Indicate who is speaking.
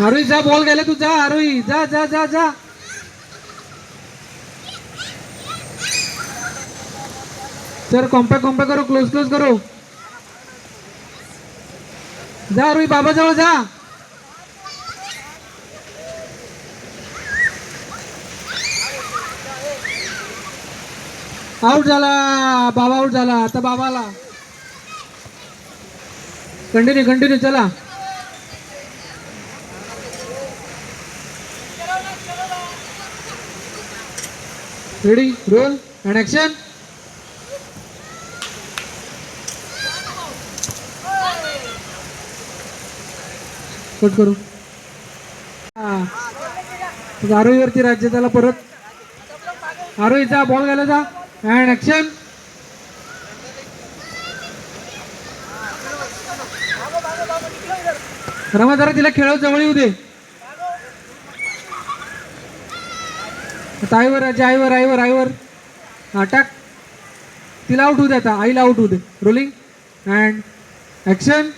Speaker 1: आरोही जा, बॉल गेला, तू जा आरोही, जा जा जा जा. सर कॉम्पॅक्ट कॉम्पॅक्ट करो, क्लोज क्लोज करो. जा आरोही, बाबाजवळ जा. आउट झाला बाबा, आउट झाला. आता बाबाला कंटिन्यू कंटिन्यू चला. Ready, roll and action. Cut करू. आरोहीवरती राज्य, त्याला परत. आरोहीचा बॉल गेला, जा अँड ऍक्शन. रमा जरा तिला खेळत जवळ येऊ दे. आईवर राज्य, आईवर आईवर आईवर. हा टाक, तिला आउट होऊ दे, आता आईला आउट होऊ दे. Rolling and action.